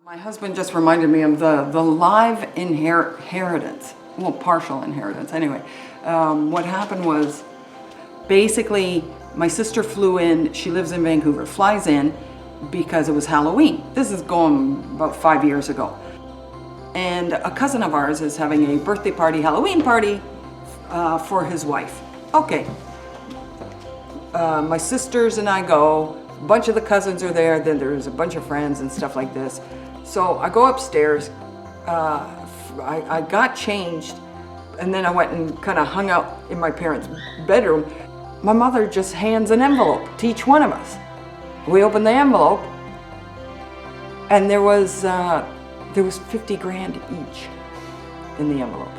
My husband just reminded me of the live inheritance, well, partial inheritance anyway. What happened was, basically, my sister flew in, she lives in Vancouver, flies in because it was Halloween. This is going about 5 years ago. And a cousin of ours is having a birthday party, Halloween party for his wife. Okay, my sisters and I go, a bunch of the cousins are there, then there's a bunch of friends and stuff like this. So I go upstairs, I got changed, and then I went and kind of hung out in my parents' bedroom. My mother just hands an envelope to each one of us. We opened the envelope, and there was 50 grand each in the envelope.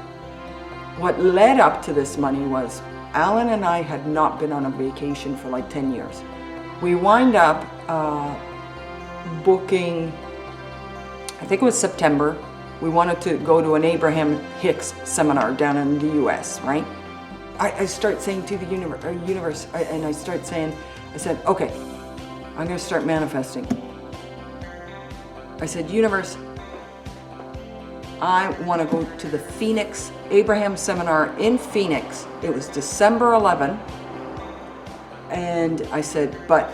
What led up to this money was Alan and I had not been on a vacation for like 10 years. We wind up booking, I think it was September. We wanted to go to an Abraham Hicks seminar down in the US, right? I start saying to the universe, and I said, okay, I'm gonna start manifesting. I said, universe, I wanna go to the Phoenix Abraham seminar in Phoenix. It was December 11. And I said, but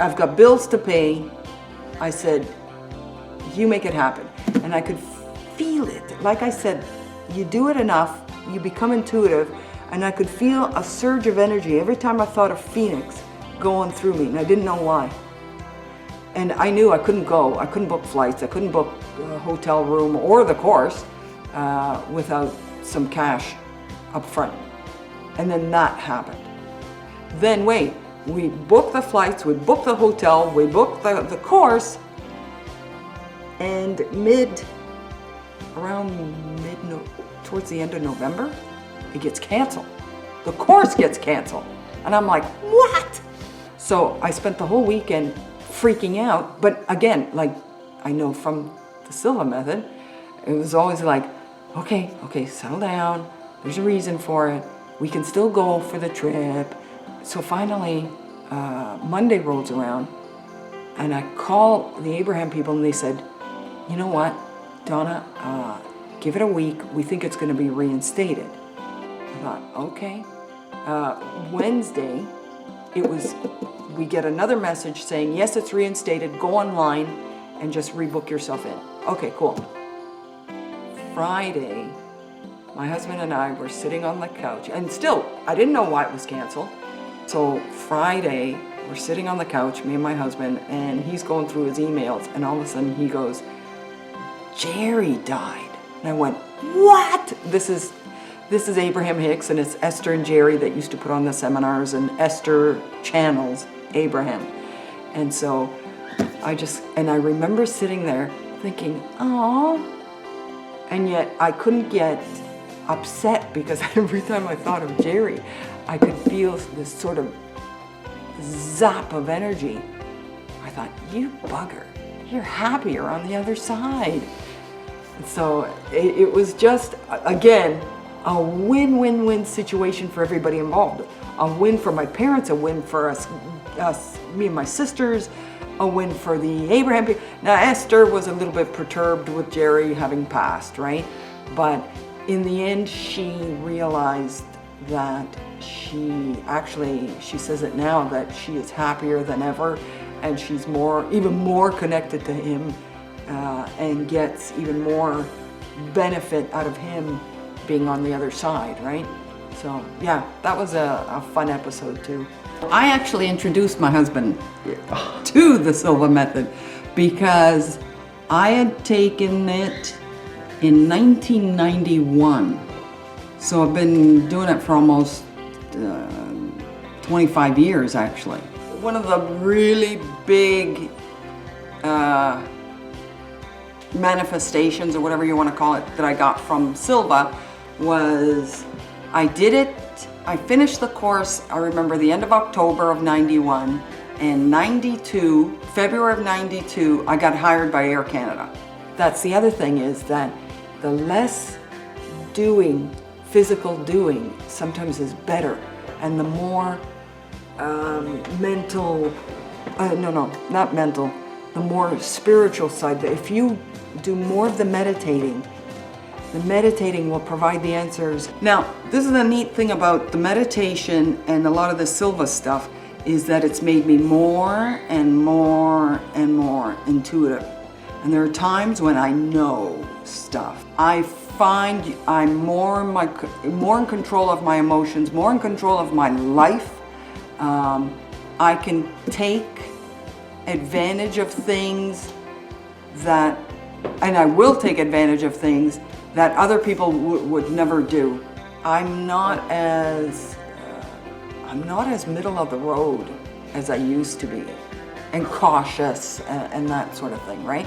I've got bills to pay. I said, you make it happen. And I could feel it. Like I said, you do it enough, you become intuitive, and I could feel a surge of energy every time I thought of Phoenix going through me, and I didn't know why. And I knew I couldn't go. I couldn't book flights. I couldn't book a hotel room or the course without some cash up front. And then that happened. Then wait, we booked the flights, we booked the hotel, we booked the course, and towards the end of November, it gets canceled. The course gets canceled. And I'm like, what? So I spent the whole weekend freaking out. But again, like I know from the Silva Method, it was always like, okay, settle down. There's a reason for it. We can still go for the trip. So finally, Monday rolls around, and I call the Abraham people, and they said, you know what, Donna, give it a week. We think it's going to be reinstated. I thought, okay. Wednesday, we get another message saying, yes, it's reinstated. Go online and just rebook yourself in. Okay, cool. Friday, my husband and I were sitting on the couch, and still, I didn't know why it was canceled. So Friday, we're sitting on the couch, me and my husband, and he's going through his emails, and all of a sudden he goes, Jerry died. And I went, what? This is Abraham Hicks, and it's Esther and Jerry that used to put on the seminars, and Esther channels Abraham. And so I remember sitting there thinking, oh, and yet I couldn't get upset because every time I thought of Jerry, I could feel this sort of zap of energy. I thought, you bugger, you're happier on the other side. And so it was just, again, a win-win-win situation for everybody involved. A win for my parents, a win for us, me and my sisters, a win for the Abraham people. Now Esther was a little bit perturbed with Jerry having passed, right? But in the end, she realized that she says it now, that she is happier than ever, and she's even more connected to him, and gets even more benefit out of him being on the other side, right? So yeah, that was a fun episode too. I actually introduced my husband to the Silva Method because I had taken it in 1991. So I've been doing it for almost 25 years actually. One of the really big manifestations, or whatever you want to call it, that I got from Silva was, I finished the course, I remember the end of October of 91, and February of 92, I got hired by Air Canada. That's the other thing, is that the less physical doing sometimes is better, and the more the more spiritual side. If you do more of the meditating will provide the answers. Now, this is the neat thing about the meditation and a lot of the Silva stuff, is that it's made me more and more and more intuitive. And there are times when I know stuff. I find I'm more in control of my emotions, more in control of my life. I can take advantage of things that, and I will take advantage of things that other people would never do. I'm not as middle of the road as I used to be, and cautious and that sort of thing, right?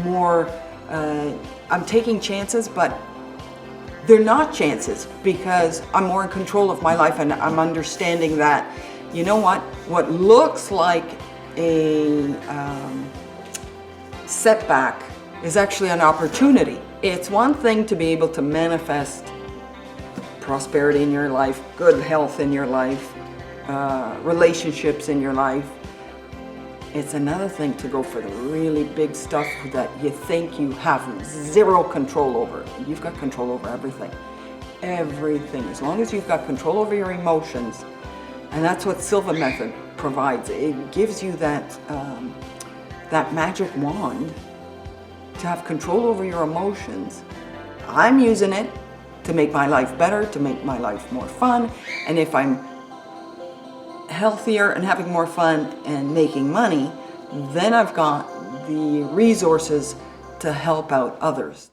More, I'm taking chances, but they're not chances because I'm more in control of my life, and I'm understanding that, you know what looks like a setback is actually an opportunity. It's one thing to be able to manifest prosperity in your life, good health in your life, relationships in your life. It's another thing to go for the really big stuff that you think you have zero control over. You've got control over everything. Everything. As long as you've got control over your emotions, and that's what Silva Method provides. It gives you that magic wand to have control over your emotions. I'm using it to make my life better, to make my life more fun. And if I'm healthier and having more fun and making money, then I've got the resources to help out others.